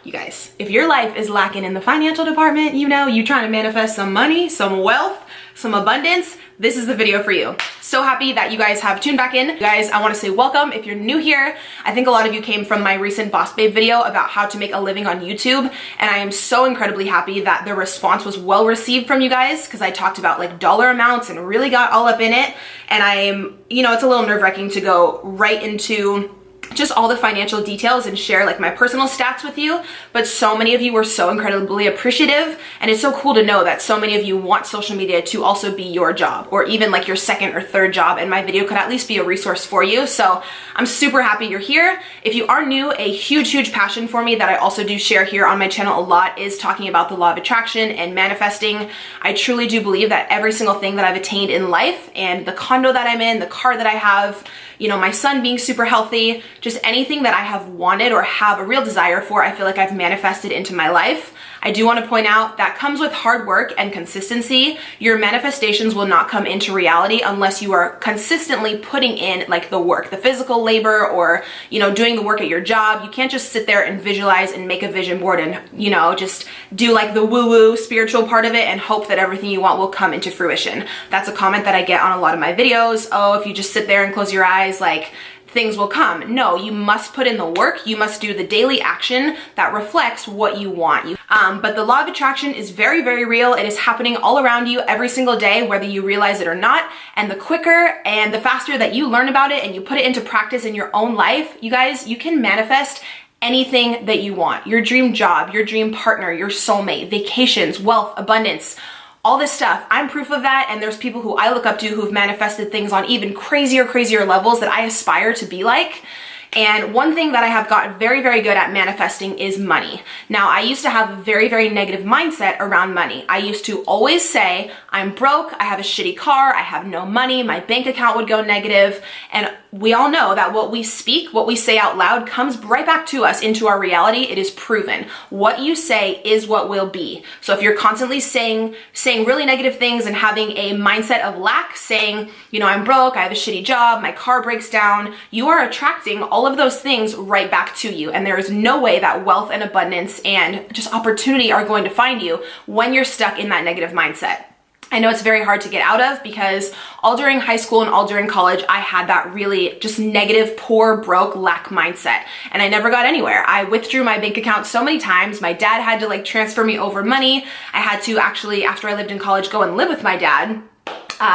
You guys, if your life is lacking in the financial department, you know, you trying to manifest some money, some wealth, some abundance, this is the video for you. So happy that you guys have tuned back in. You guys, I want to say welcome. If you're new here, I think a lot of you came from my recent Boss Babe video about how to make a living on YouTube. And I am so incredibly happy that the response was well received from you guys, because I talked about like dollar amounts and really got all up in it. And I'm, you know, it's a little nerve-wracking to go right into just all the financial details and share like my personal stats with you, but so many of you were so incredibly appreciative, and it's so cool to know that so many of you want social media to also be your job, or even like your second or third job, and my video could at least be a resource for you. So I'm super happy you're here. If you are new, a huge passion for me that I also do share here on my channel a lot is talking about the law of attraction and manifesting. I truly do believe that every single thing that I've attained in life, and the condo that I'm in, the car that I have, you know, my son being super healthy, just anything that I have wanted or have a real desire for, I feel like I've manifested into my life. I do want to point out that comes with hard work and consistency. Your manifestations will not come into reality unless you are consistently putting in like the work, the physical labor, or, you know, doing the work at your job. You can't just sit there and visualize and make a vision board and, you know, just do like the woo-woo spiritual part of it and hope that everything you want will come into fruition. That's a comment that I get on a lot of my videos. Oh, if you just sit there and close your eyes, like, things will come. No, you must put in the work. You must do the daily action that reflects what you want. But the law of attraction is very real. It is happening all around you every single day, whether you realize it or not. And the quicker and the faster that you learn about it and you put it into practice in your own life, you guys, you can manifest anything that you want. Your dream job, your dream partner, your soulmate, vacations, wealth, abundance, all this stuff. I'm proof of that, and there's people who I look up to who've manifested things on even crazier levels that I aspire to be like. And one thing that I have gotten very good at manifesting is money. Now, I used to have a very negative mindset around money. I used to always say, I'm broke, I have a shitty car, I have no money, my bank account would go negative. And we all know that what we speak, what we say out loud, comes right back to us into our reality. It is proven. What you say is what will be. So if you're constantly saying really negative things and having a mindset of lack, saying, you know, I'm broke, I have a shitty job, my car breaks down, you are attracting all of those things right back to you. And there is no way that wealth and abundance and just opportunity are going to find you when you're stuck in that negative mindset. I know it's very hard to get out of, because all during high school and all during college, I had that really just negative, poor, broke, lack mindset. And I never got anywhere. I withdrew my bank account so many times. My dad had to like transfer me over money. I had to actually, after I lived in college, go and live with my dad.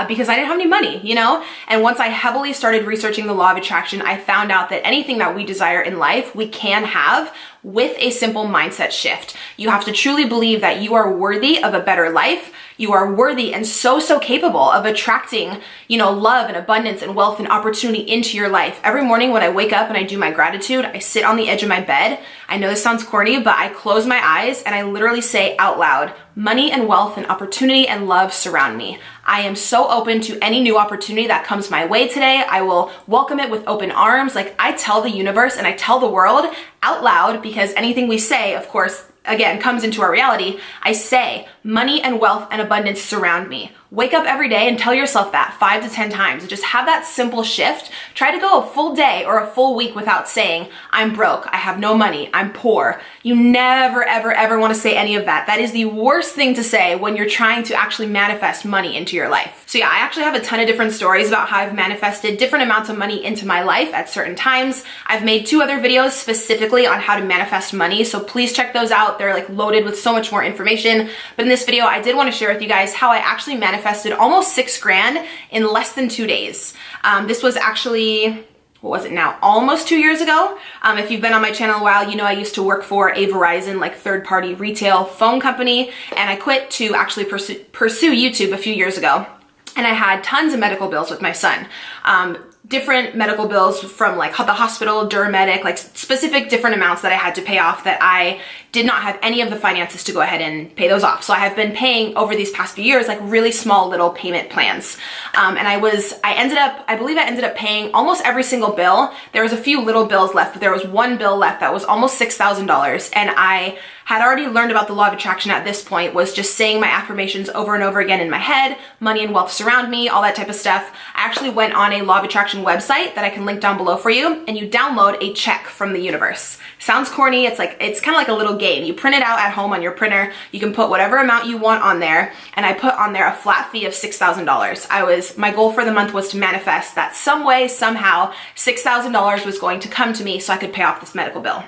Because I didn't have any money, you know? And once I heavily started researching the law of attraction, I found out that anything that we desire in life, we can have with a simple mindset shift. You have to truly believe that you are worthy of a better life. You are worthy and so capable of attracting, you know, love and abundance and wealth and opportunity into your life. Every morning when I wake up and I do my gratitude, I sit on the edge of my bed. I know this sounds corny, but I close my eyes and I literally say out loud, money and wealth and opportunity and love surround me. I am so open to any new opportunity that comes my way today. I will welcome it with open arms. Like, I tell the universe and I tell the world out loud, because anything we say, of course, again, comes into our reality. I say, money and wealth and abundance surround me. Wake up every day and tell yourself that 5 to 10 times. Just have that simple shift. Try to go a full day or a full week without saying, I'm broke, I have no money, I'm poor. You never, ever want to say any of that. That is the worst thing to say when you're trying to actually manifest money into your life. So yeah, I actually have a ton of different stories about how I've manifested different amounts of money into my life at certain times. I've made 2 other videos specifically on how to manifest money, so please check those out. They're like loaded with so much more information. But in this video, I did want to share with you guys how I actually manifested almost 6 grand in less than 2 days. This was actually, what was it now? Almost 2 years ago. If you've been on my channel a while, you know I used to work for a Verizon like third-party retail phone company, and I quit to actually pursue YouTube a few years ago. And I had tons of medical bills with my son. Different medical bills from like the hospital, Duramedic, like specific different amounts that I had to pay off that I did not have any of the finances to go ahead and pay those off. So I have been paying over these past few years like really small little payment plans. And I believe I ended up paying almost every single bill. There was a few little bills left, but there was one bill left that was almost $6,000. And I had already learned about the law of attraction at this point, was just saying my affirmations over and over again in my head, money and wealth surround me, all that type of stuff. I actually went on a law of attraction website that I can link down below for you, and you download a check from the universe. Sounds corny, it's kind of like a little game. You print it out at home on your printer, you can put whatever amount you want on there, and I put on there a flat fee of $6,000. My goal for the month was to manifest that some way, somehow, $6,000 was going to come to me so I could pay off this medical bill,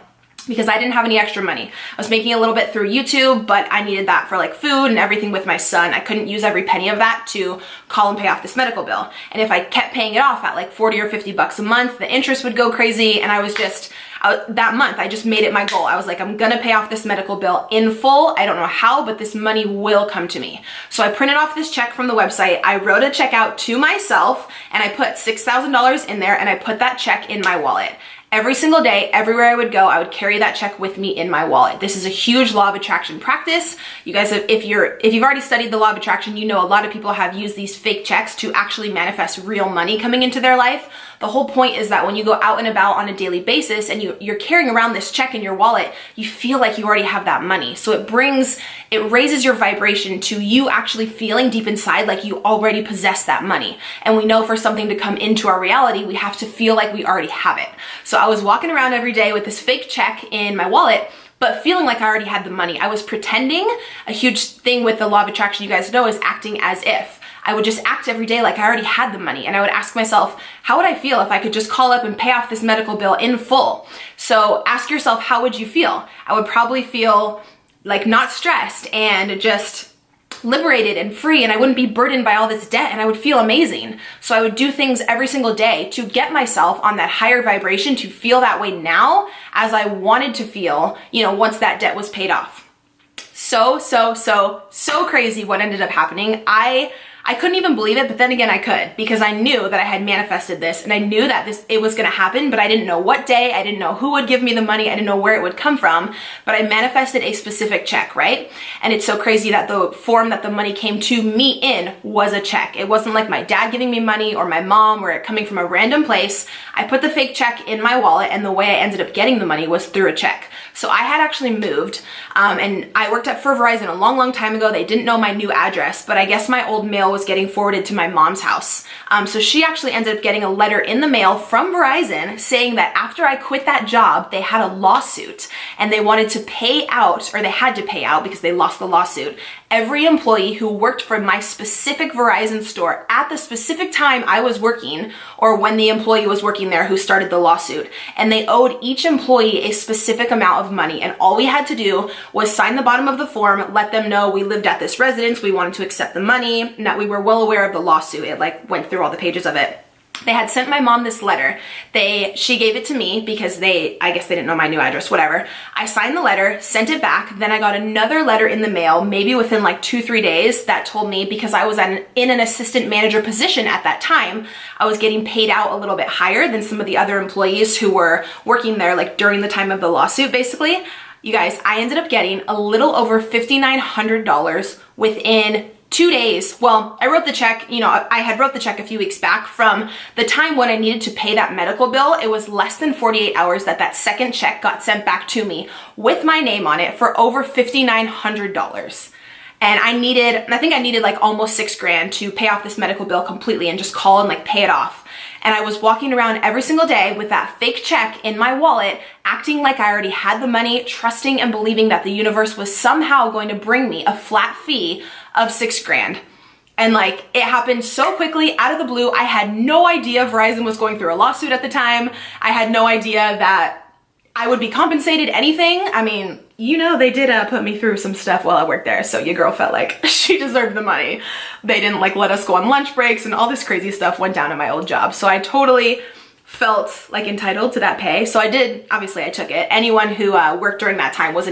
because I didn't have any extra money. I was making a little bit through YouTube, but I needed that for like food and everything with my son. I couldn't use every penny of that to call and pay off this medical bill. And if I kept paying it off at like 40 or 50 bucks a month, the interest would go crazy. And that month, I just made it my goal. I was like, I'm gonna pay off this medical bill in full. I don't know how, but this money will come to me. So I printed off this check from the website. I wrote a check out to myself, and I put $6,000 in there, and I put that check in my wallet. Every single day, everywhere I would go, I would carry that check with me in my wallet. This is a huge law of attraction practice. You guys, if you've already studied the law of attraction, you know a lot of people have used these fake checks to actually manifest real money coming into their life. The whole point is that when you go out and about on a daily basis and you're carrying around this check in your wallet, you feel like you already have that money. So it raises your vibration to you actually feeling deep inside like you already possess that money. And we know for something to come into our reality, we have to feel like we already have it. So I was walking around every day with this fake check in my wallet, but feeling like I already had the money. I was pretending. A huge thing with the law of attraction, you guys know, is acting as if. I would just act every day like I already had the money, and I would ask myself, how would I feel if I could just call up and pay off this medical bill in full? So ask yourself, how would you feel? I would probably feel like not stressed and just liberated and free, and I wouldn't be burdened by all this debt, and I would feel amazing. So I would do things every single day to get myself on that higher vibration, to feel that way now as I wanted to feel, once that debt was paid off. So crazy what ended up happening. I couldn't even believe it, but then again I could, because I knew that I had manifested this, and I knew that it was gonna happen, but I didn't know what day, I didn't know who would give me the money, I didn't know where it would come from, but I manifested a specific check, right? And it's so crazy that the form that the money came to me in was a check. It wasn't like my dad giving me money or my mom or it coming from a random place. I put the fake check in my wallet, and the way I ended up getting the money was through a check. So I had actually moved, and I worked for Verizon a long time ago. They didn't know my new address, but I guess my old mail was getting forwarded to my mom's house. So she actually ended up getting a letter in the mail from Verizon saying that after I quit that job, they had a lawsuit, and they wanted to pay out, or they had to pay out because they lost the lawsuit, every employee who worked for my specific Verizon store at the specific time I was working, or when the employee was working there who started the lawsuit. And they owed each employee a specific amount of money, and all we had to do was sign the bottom of the form, let them know we lived at this residence, we wanted to accept the money, and that we were well aware of the lawsuit. It went through all the pages of it. They had sent my mom this letter. She gave it to me because I guess they didn't know my new address, whatever. I signed the letter, sent it back. Then I got another letter in the mail, maybe within like 2-3 days, that told me, because I was in an assistant manager position at that time, I was getting paid out a little bit higher than some of the other employees who were working there like during the time of the lawsuit, basically. You guys, I ended up getting a little over $5,900 within 2 days. Well, I wrote the check, I had wrote the check a few weeks back. From the time when I needed to pay that medical bill, it was less than 48 hours that second check got sent back to me with my name on it for over $5,900. And I think I needed like almost $6,000 to pay off this medical bill completely and just call and like pay it off. And I was walking around every single day with that fake check in my wallet, acting like I already had the money, trusting and believing that the universe was somehow going to bring me a flat fee of $6,000. And like, it happened so quickly out of the blue. I had no idea Verizon was going through a lawsuit at the time. I had no idea that I would be compensated anything. I mean, they did put me through some stuff while I worked there, so your girl felt like she deserved the money. They didn't like let us go on lunch breaks, and all this crazy stuff went down in my old job. So I totally felt like entitled to that pay. So I did, obviously I took it. Anyone who worked during that time was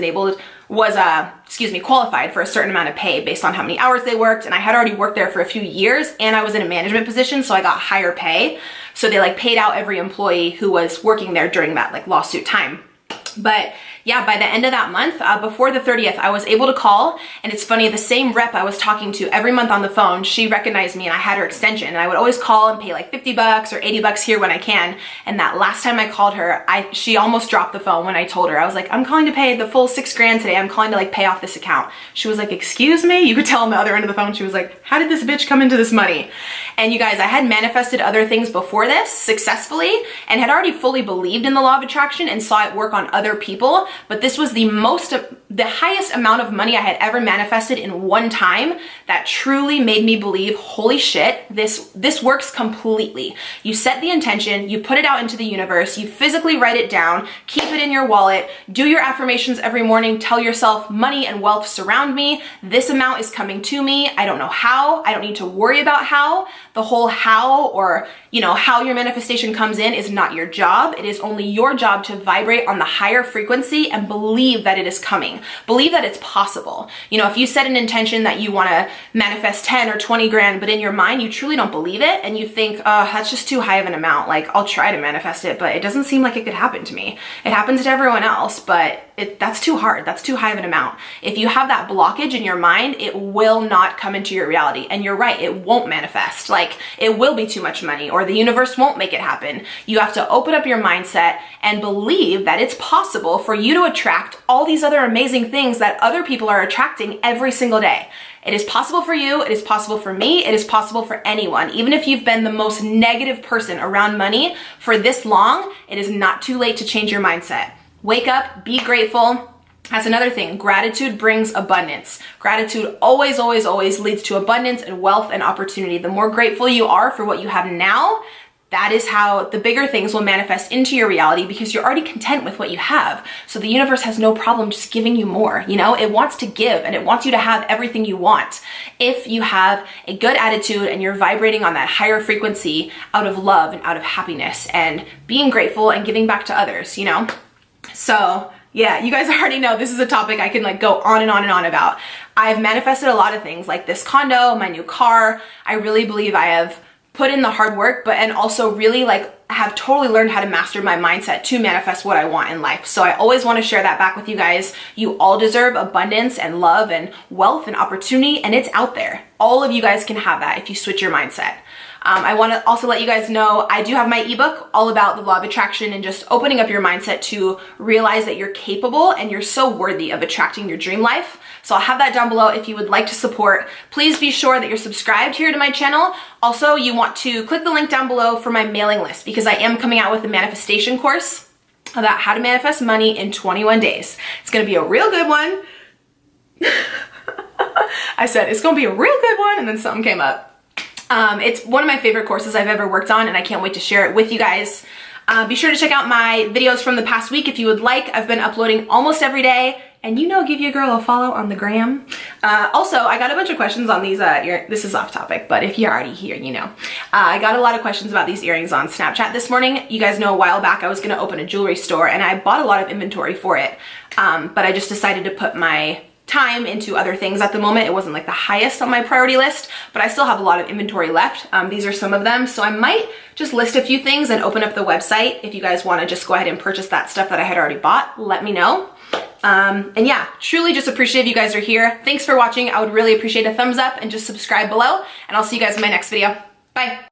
qualified for a certain amount of pay based on how many hours they worked. And I had already worked there for a few years, and I was in a management position, so I got higher pay. So they like paid out every employee who was working there during that like lawsuit time. But yeah, by the end of that month, before the 30th, I was able to call. And it's funny, the same rep I was talking to every month on the phone, she recognized me and I had her extension. And I would always call and pay like 50 bucks or 80 bucks here when I can. And that last time I called her, she almost dropped the phone when I told her. I was like, I'm calling to pay the full $6,000 today. I'm calling to like pay off this account. She was like, excuse me? You could tell on the other end of the phone, she was like, how did this bitch come into this money? And you guys, I had manifested other things before this successfully and had already fully believed in the law of attraction and saw it work on other people. But this was the highest amount of money I had ever manifested in one time that truly made me believe, holy shit, this works completely. You set the intention, you put it out into the universe, you physically write it down, keep it in your wallet, do your affirmations every morning, tell yourself money and wealth surround me, this amount is coming to me, I don't know how, I don't need to worry about how. The whole how, or how your manifestation comes in, is not your job. It is only your job to vibrate on the higher frequency and believe that it is coming. Believe that it's possible. If you set an intention that you want to manifest 10 or 20 grand, but in your mind you truly don't believe it and you think, oh, that's just too high of an amount, like I'll try to manifest it, but it doesn't seem like it could happen to me. It happens to everyone else, but that's too hard. That's too high of an amount. If you have that blockage in your mind, it will not come into your reality. And you're right, it won't manifest. Like, it will be too much money, or the universe won't make it happen. You have to open up your mindset and believe that it's possible for you to attract all these other amazing things that other people are attracting every single day. It is possible for you, it is possible for me, it is possible for anyone. Even if you've been the most negative person around money for this long, it is not too late to change your mindset. Wake up, be grateful. That's another thing. Gratitude brings abundance. Gratitude always, always, always leads to abundance and wealth and opportunity. The more grateful you are for what you have now, that is how the bigger things will manifest into your reality, because you're already content with what you have. So the universe has no problem just giving you more. It wants to give and it wants you to have everything you want. If you have a good attitude and you're vibrating on that higher frequency out of love and out of happiness and being grateful and giving back to others, So yeah, you guys already know this is a topic I can go on and on and on about. I've manifested a lot of things like this condo, my new car. I really believe I have put in the hard work, and also really have totally learned how to master my mindset to manifest what I want in life. So I always want to share that back with you guys. You all deserve abundance and love and wealth and opportunity, and it's out there. All of you guys can have that if you switch your mindset. I want to also let you guys know I do have my ebook all about the law of attraction and just opening up your mindset to realize that you're capable and you're so worthy of attracting your dream life. So I'll have that down below if you would like to support. Please be sure that you're subscribed here to my channel. Also, you want to click the link down below for my mailing list, because I am coming out with a manifestation course about how to manifest money in 21 days. It's going to be a real good one. I said it's going to be a real good one, and then something came up. It's one of my favorite courses I've ever worked on, and I can't wait to share it with you guys. Be sure to check out my videos from the past week if you would like. I've been uploading almost every day, and give your girl a follow on the gram. Also, I got a bunch of questions on these, this is off topic, but if you're already here, I got a lot of questions about these earrings on Snapchat this morning. You guys know a while back I was gonna open a jewelry store, and I bought a lot of inventory for it, but I just decided to put my time into other things at the moment. It wasn't the highest on my priority list, but I still have a lot of inventory left. These are some of them. So I might just list a few things and open up the website. If you guys want to just go ahead and purchase that stuff that I had already bought, let me know. And yeah, truly just appreciate if you guys are here. Thanks for watching. I would really appreciate a thumbs up and just subscribe below, and I'll see you guys in my next video. Bye.